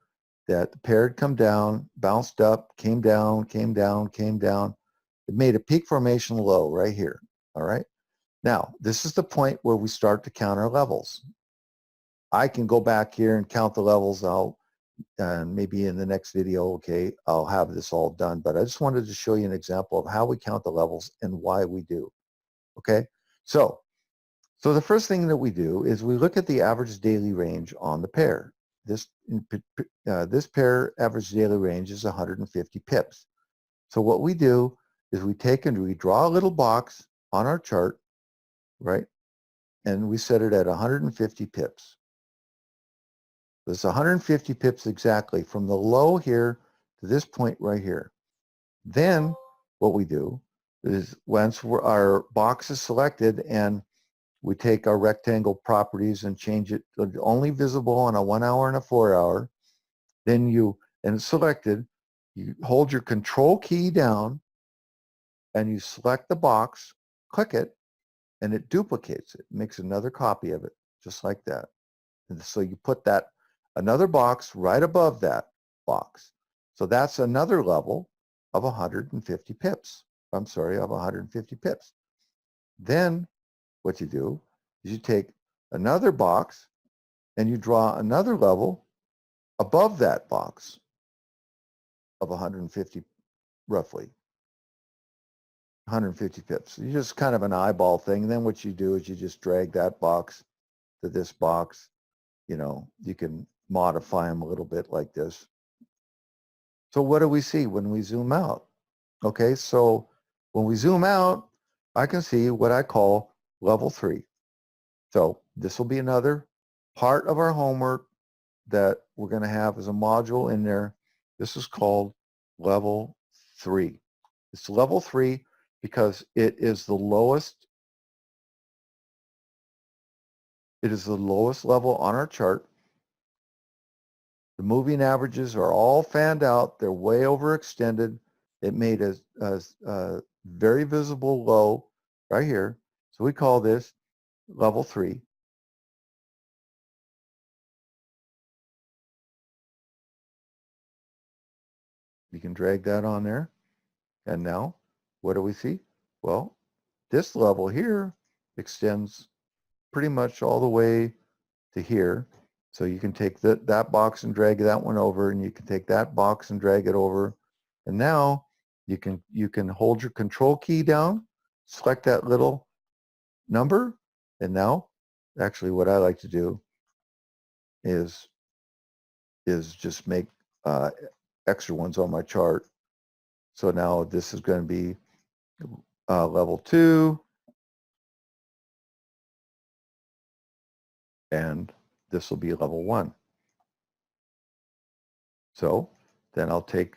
that the pair had come down, bounced up, came down, came down, came down. It made a peak formation low right here, all right? Now, this is the point where we start to count our levels. I can go back here and count the levels. And maybe in the next video, okay, I'll have this all done, but I just wanted to show you an example of how we count the levels and why we do, okay? So the first thing that we do is we look at the average daily range on the pair. This pair average daily range is 150 pips. So what we do is we take and we draw a little box on our chart, right? And we set it at 150 pips. It's 150 pips exactly from the low here to this point right here. Then what we do is once our box is selected and we take our rectangle properties and change it to only visible on a 1 hour and a 4 hour, then and it's selected, you hold your control key down and you select the box, click it, and it duplicates it, makes another copy of it, just like that. And so you put another box right above that box. So that's another level of 150 pips. I'm sorry, of 150 pips. Then what you do is you take another box and you draw another level above that box of 150, roughly 150 pips. You just kind of an eyeball thing. And then what you do is you just drag that box to this box. You know, you can modify them a little bit like this. So what do we see when we zoom out? Okay, so when we zoom out, I can see what I call level 3. So this will be another part of our homework that we're going to have as a module in there. This is called level 3. It's level 3 because it is the lowest. It is the lowest level on our chart. The moving averages are all fanned out. They're way overextended. It made a very visible low right here. So we call this level 3. You can drag that on there. And now, what do we see? Well, this level here extends pretty much all the way to here. So you can take that box and drag that one over, and you can take that box and drag it over. And now you can hold your control key down, select that little number, and now actually what I like to do is just make extra ones on my chart. So now this is going to be level 2. And this will be level 1. So then I'll take,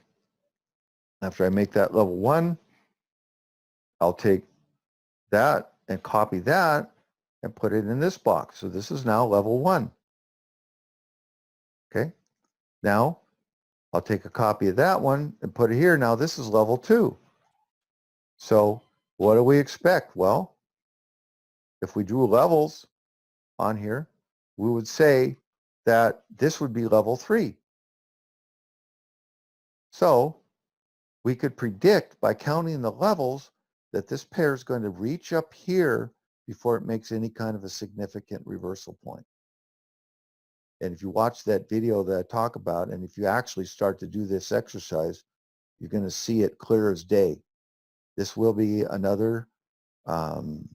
after I make that level 1, I'll take that and copy that and put it in this box. So this is now level 1. Okay. Now I'll take a copy of that one and put it here. Now this is level 2. So what do we expect? Well, if we drew levels on here, we would say that this would be level 3. So we could predict by counting the levels that this pair is going to reach up here before it makes any kind of a significant reversal point. And if you watch that video that I talk about, and if you actually start to do this exercise, you're going to see it clear as day. This will be another homework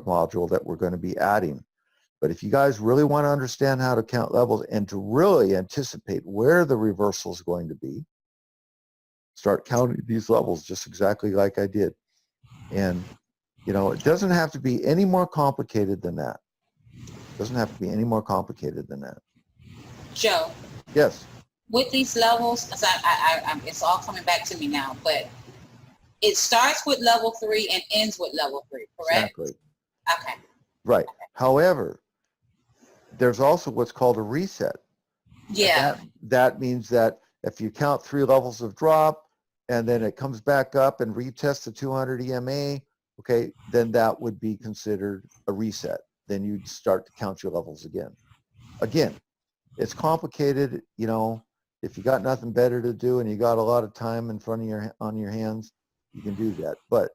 module that we're going to be adding. But if you guys really want to understand how to count levels and to really anticipate where the reversal is going to be, start counting these levels just exactly like I did. And, you know, it doesn't have to be any more complicated than that. It doesn't have to be any more complicated than that. Joe. Yes. With these levels, it's all coming back to me now, but it starts with level 3 and ends with level 3, correct? Exactly. Okay. Right. However, there's also what's called a reset. Yeah. That means that if you count 3 levels of drop and then it comes back up and retests the 200 EMA, okay, then that would be considered a reset. Then you'd start to count your levels again. Again, it's complicated, you know, if you got nothing better to do and you got a lot of time in front of on your hands, you can do that. But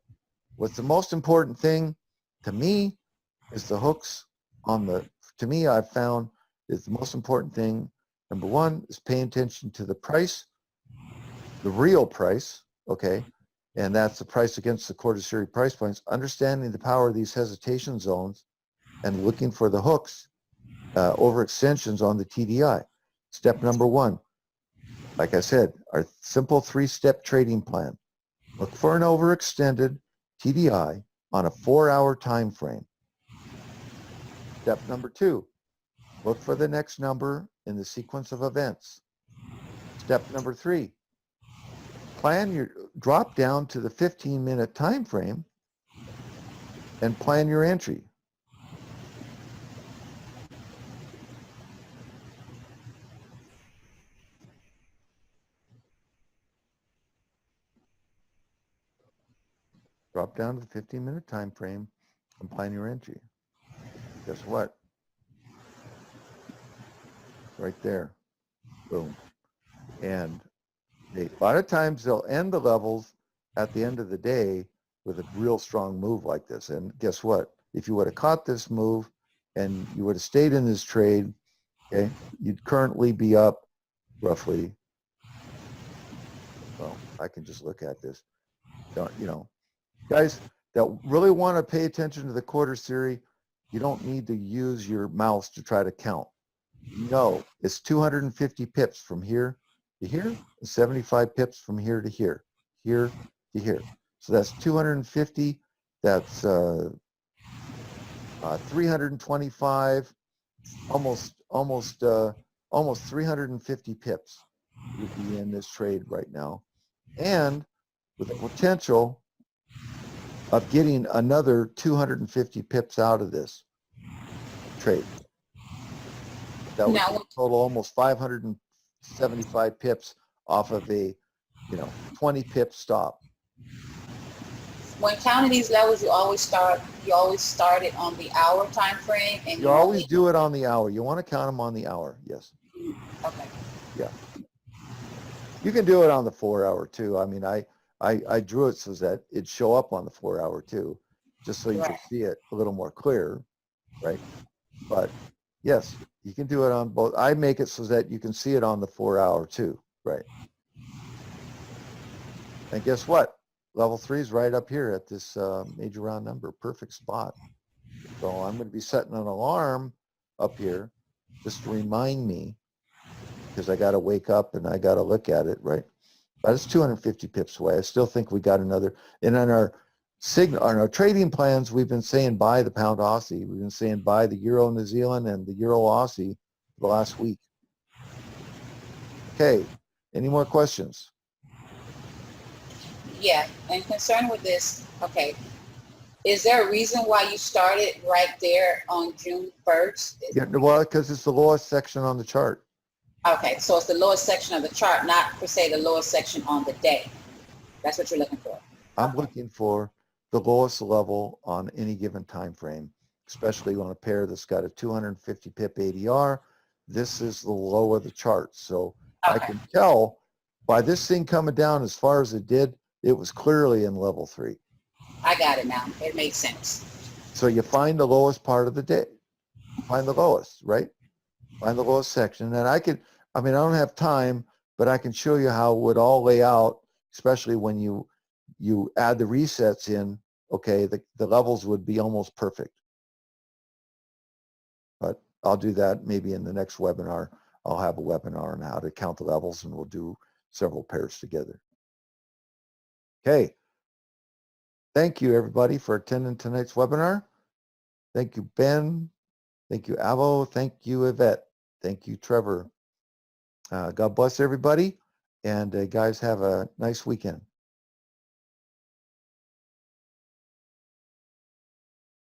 what's the most important thing to me is the hooks on the, to me I've found is the most important thing. Number 1 is paying attention to the price, the real price, okay? And that's the price against the quarter series price points, understanding the power of these hesitation zones and looking for the hooks, overextensions on the TDI. Step number 1, like I said, our simple 3-step trading plan. Look for an overextended TDI on a 4-hour time frame. Step number 2, look for the next number in the sequence of events. Step number 3, plan your drop down to the 15-minute time frame and plan your entry. Drop down to the 15-minute time frame and plan your entry. Guess what? Right there. Boom. And a lot of times they'll end the levels at the end of the day with a real strong move like this. And guess what? If you would have caught this move and you would have stayed in this trade, okay, you'd currently be up roughly, well, I can just look at this. You know, guys that really want to pay attention to the quarter series, you don't need to use your mouse to try to count. No, it's 250 pips from here to here, and 75 pips from here to here, here to here. So that's 250. That's 325, almost 350 pips would be in this trade right now, and with the potential of getting another 250 pips out of this trade. That would total almost 575 pips off of a, 20 pip stop. When counting these levels, you always start it on the hour time frame, and you always do it on the hour. You want to count them on the hour, yes. Okay. Yeah. You can do it on the 4-hour too. I mean, I drew it so that it'd show up on the 4-hour too, just so you can see it a little more clear, right? But yes, you can do it on both. I make it so that you can see it on the 4-hour too, right? And guess what? Level 3 is right up here at this major round number, perfect spot. So I'm going to be setting an alarm up here just to remind me, because I got to wake up and I got to look at it, right? But it's 250 pips away. I still think we got another. And on our signal, on our trading plans, we've been saying buy the pound Aussie. We've been saying buy the Euro New Zealand and the Euro Aussie the last week. Okay. Any more questions? Yeah, and concerned with this, okay, is there a reason why you started right there on June 1st? Yeah, well, because it's the lowest section on the chart. Okay, so it's the lowest section of the chart, not per se the lowest section on the day. That's what you're looking for. I'm looking for the lowest level on any given time frame, especially on a pair that's got a 250 pip ADR. This is the low of the chart. So I can tell by this thing coming down as far as it did, it was clearly in level 3. I got it now. It makes sense. So you find the lowest part of the day. Find the lowest, right? Find the lowest section. And I don't have time, but I can show you how it would all lay out, especially when you add the resets in, okay, the levels would be almost perfect. But I'll do that maybe in the next webinar. I'll have a webinar on how to count the levels, and we'll do several pairs together. Okay. Thank you, everybody, for attending tonight's webinar. Thank you, Ben. Thank you, Avo. Thank you, Yvette. Thank you, Trevor. God bless everybody. And guys, have a nice weekend.